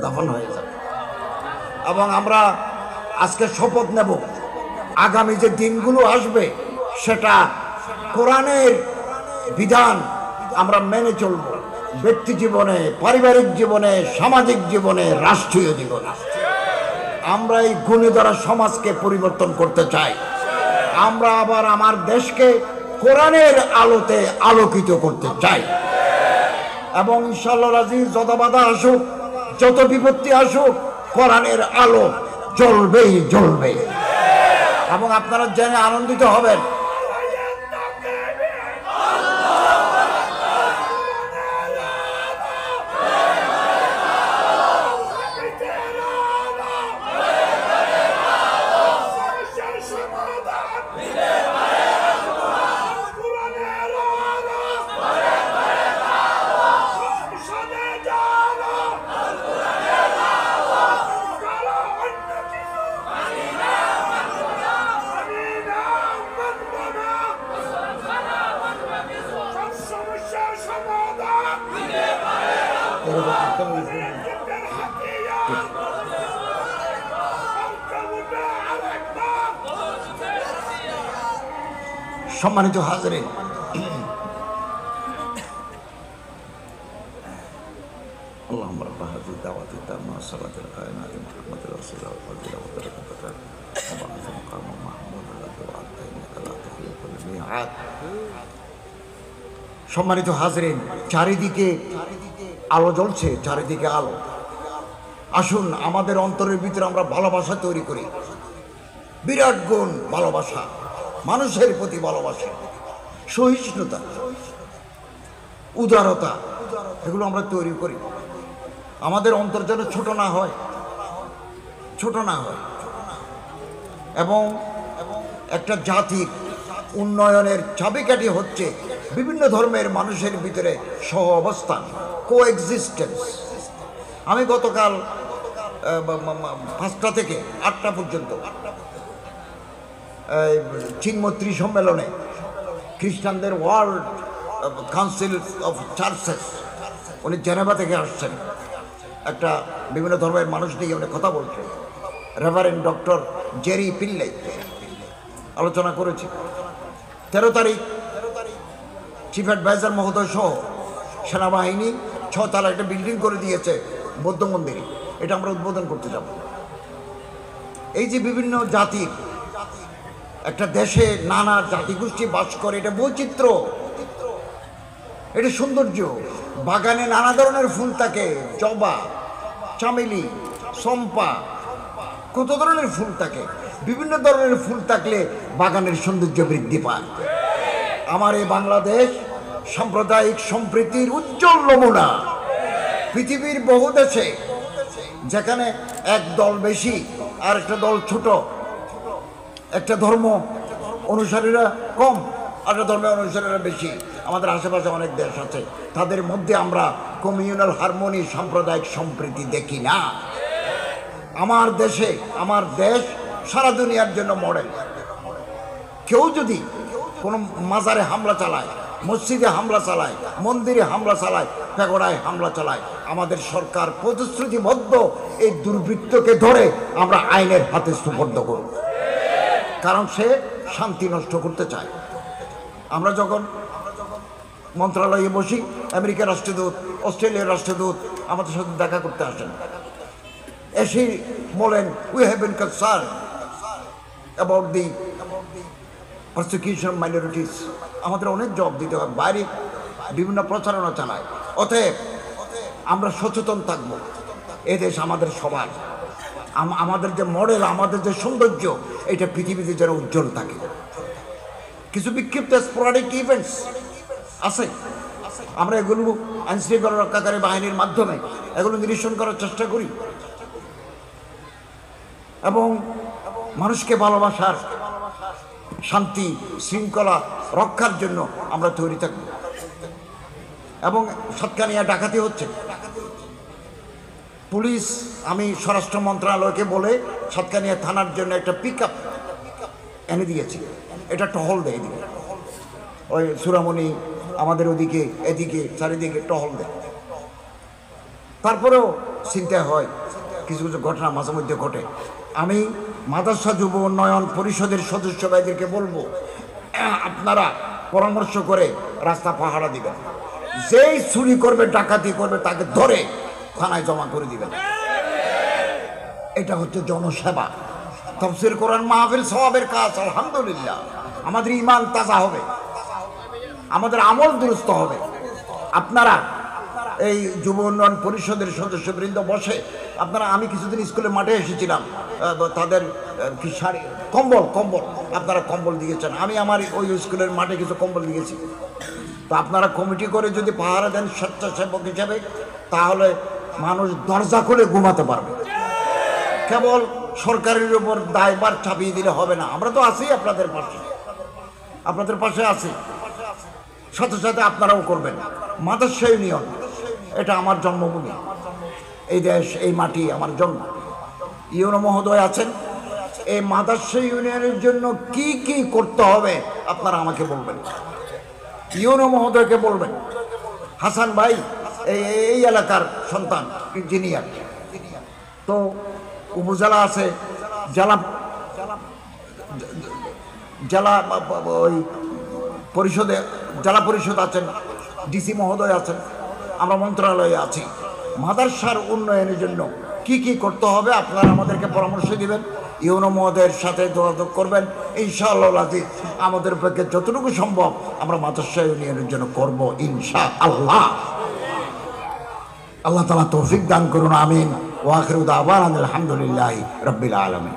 দাফন হয়ে যাবে। এবং আমরা আজকে শপথ নেব আগামী যে দিনগুলো আসবে সেটা কোরআনের বিধান আমরা মেনে চলব, ব্যক্তি জীবনে, পারিবারিক জীবনে, সামাজিক জীবনে, রাষ্ট্রীয় জীবনে। আমরা এই গুণে দ্বারা সমাজকে পরিবর্তন করতে চাই। আমরা আবার আমার দেশকে কোরআনের আলোতে আলোকিত করতে চাই। এবং ইনশাআল্লাহ রাজি, যত বাধা আসুক, যত বিপত্তি আসুক, কোরআনের আলো জ্বলবেই জ্বলবে। এবং আপনারা জেনে আনন্দিত হবেন, সম্মানিত হাজিরিন, اللهم رب هذه الدعوة التامة والصلاة القائمة آت محمد رسول الله والفضيلة والبركة وبعث مقام محمود الذي وعدته إنك لا تخلف الميعاد। সম্মানিত হাজিরিন, চারিদিকে আলো জ্বলছে, চারিদিকে আলো। আসুন আমাদের অন্তরের ভিতরে আমরা ভালোবাসা তৈরি করি। বিরাট গুণ ভালোবাসা, মানুষের প্রতি ভালোবাসা, সহিষ্ণুতা, উদারতা, এগুলো আমরা তৈরি করি। আমাদের অন্তর যেন ছোট না হয়, ছোট না হয়। এবং একটা জাতির উন্নয়নের চাবিকাঠি হচ্ছে বিভিন্ন ধর্মের মানুষের ভিতরে সহ অবস্থান, কোএক্সিস্টেন্স। আমি গতকাল 5টা থেকে 8টা পর্যন্ত চিনমৈত্রী সম্মেলনে খ্রিস্টানদের ওয়ার্ল্ড কাউন্সিল অফ চার্চেস, উনি জেনেভা থেকে আসছেন, একটা বিভিন্ন ধর্মের মানুষ নিয়ে উনি কথা বলছেন। রেভারেন্ড ডক্টর জেরি পিল্লাই আলোচনা করেছি। 13 তারিখ চিফ অ্যাডভাইজার মহোদয় সহ সেনাবাহিনী 6 তলা একটা বিল্ডিং করে দিয়েছে বৌদ্ধ মন্দিরে, এটা আমরা উদ্বোধন করতে যাব। এই যে বিভিন্ন জাতির একটা দেশে নানা জাতিগোষ্ঠী বাস করে, এটা বৈচিত্র্য, এটা সৌন্দর্য। বাগানে নানা ধরনের ফুল থাকে, জবা, চামেলি, চম্পা, কত ধরনের ফুল থাকে। বিভিন্ন ধরনের ফুল থাকলে বাগানের সৌন্দর্য বৃদ্ধি পায়। আমার এই বাংলাদেশ সাম্প্রদায়িক সম্প্রীতির উজ্জ্বল নমুনা। পৃথিবীর বহু দেশে যেখানে এক দল বেশি আর একটা দল ছোট, একটা ধর্ম অনুসারীরা কম আর একটা ধর্মের অনুসারীরা বেশি, আমাদের আশেপাশে অনেক দেশ আছে, তাদের মধ্যে আমরা কমিউনাল হারমোনি, সাম্প্রদায়িক সম্প্রীতি দেখি না। আমার দেশে, আমার দেশ সারা দুনিয়ার জন্য মডেল। কেউ যদি কোনো মাজারে হামলা চালায়, মসজিদে হামলা চালায়, মন্দিরে হামলা চালায়, প্যাগোডায় হামলা চালায়, আমাদের সরকার প্রতিশ্রুতিবদ্ধ এই দুর্বৃত্তকে ধরে আমরা আইনের হাতে সুপর্দ করব, কারণ সে শান্তি নষ্ট করতে চায়। আমরা যখন মন্ত্রণালয়ে বসি, আমেরিকার রাষ্ট্রদূত, অস্ট্রেলিয়ার রাষ্ট্রদূত আমাদের সাথে দেখা করতে আসেন, এসে বলেন we have been concern about the persecution minorities. আমাদের অনেক জবাব দিতে হয়, বাইরে বিভিন্ন প্রচারণা চালায়। অতএব আমরা সচেতন থাকবো। এদেশ আমাদের সবার, আমাদের যে মডেল, আমাদের যে সৌন্দর্য, এটা পৃথিবীতে যেন উজ্জ্বল থাকে। কিছু বিক্ষিপ্ত স্পোরাডিক ইভেন্টস আছে, আমরা এগুলো আইনশৃঙ্খলা রক্ষাকারী বাহিনীর মাধ্যমে এগুলো নিরসন করার চেষ্টা করি এবং মানুষকে ভালোবাসার, শান্তি শৃঙ্খলা রক্ষার জন্য আমরা তৈরি থাকব। এবং সাতকানিয়া ডাকাতি হচ্ছে, পুলিশ, আমি স্বরাষ্ট্র মন্ত্রণালয়কে বলে সাতকানিয়া থানার জন্য একটা পিকআপ এনে দিয়েছি, এটা টহল দেয় দিবে, ওই সুরামণি আমাদের ওদিকে এদিকে চারিদিকে টহল দেয়। তারপরেও চিন্তা হয়, কিছু কিছু ঘটনা মাঝে মধ্যে ঘটে। আমি মাদ্রাসা যুব উন্নয়ন পরিষদের সদস্য ভাইদেরকে বলবো, আপনারা পরামর্শ করে রাস্তা পাহারা দিবেন। যেই চুরি করবে ডাকাতি করবে তাকে ধরে থানায় জমা করে দিবেন। এটা হচ্ছে জনসেবা। তাফসীর কোরআন মাহফিল সওয়াবের কাজ। আলহামদুলিল্লাহ, আমাদের ঈমান তাজা হবে, আমাদের আমল দুরুস্ত হবে। আপনারা এই যুব উন্নয়ন পরিষদের সদস্যবৃন্দ বসে আপনারা, আমি কিছুদিন স্কুলের মাঠে এসেছিলাম, তাদের কি শাড়ি কম্বল আপনারা কম্বল দিয়েছেন। আমি আমার ওই স্কুলের মাঠে কিছু কম্বল দিয়েছি। তো আপনারা কমিটি করে যদি পাহারা দেন স্বেচ্ছাসেবক হিসাবে, তাহলে মানুষ দরজা খুলে ঘুমাতে পারবে। কেবল সরকারের উপর দায়ভার চাপিয়ে দিলে হবে না। আমরা তো আছি আপনাদের পাশে আছি, সাথে সাথে আপনারাও করবেন। মাদ্রাসা ইউনিয়ন এটা আমার জন্মভূমি, এই দেশ এই মাটি আমার জন্ম। ইউনো মহোদয় আছেন, এই মাদ্রাসা ইউনিয়নের জন্য কি কি করতে হবে আপনারা আমাকে বলবেন, ইউনো মহোদয়কে বলবেন। হাসান ভাই এই এলাকার সন্তান, ইঞ্জিনিয়ার। তো উপজেলা আছে, জেলা ওই পরিষদে জেলা পরিষদ আছেন, ডিসি মহোদয় আছেন, আমরা মন্ত্রণালয়ে আছি। মাদ্রাসার উন্নয়নের জন্য কি কি করতে হবে আপনারা আমাদেরকে পরামর্শ দিবেন। ইউনো মহোদয়ের সাথে যোগাযোগ করবেন। ইনশাআল্লাহ আজিজ আমাদের পক্ষে যতটুকু সম্ভব আমরা মাদ্রাসা ইউনিয়নের জন্য করব ইনশাআল্লাহ। আল্লাহ তাআলা তৌফিক দান করুন, আমিন। ওয়া আখিরু দাওয়ানা আলহামদুলিল্লাহি রাব্বিল আলামিন।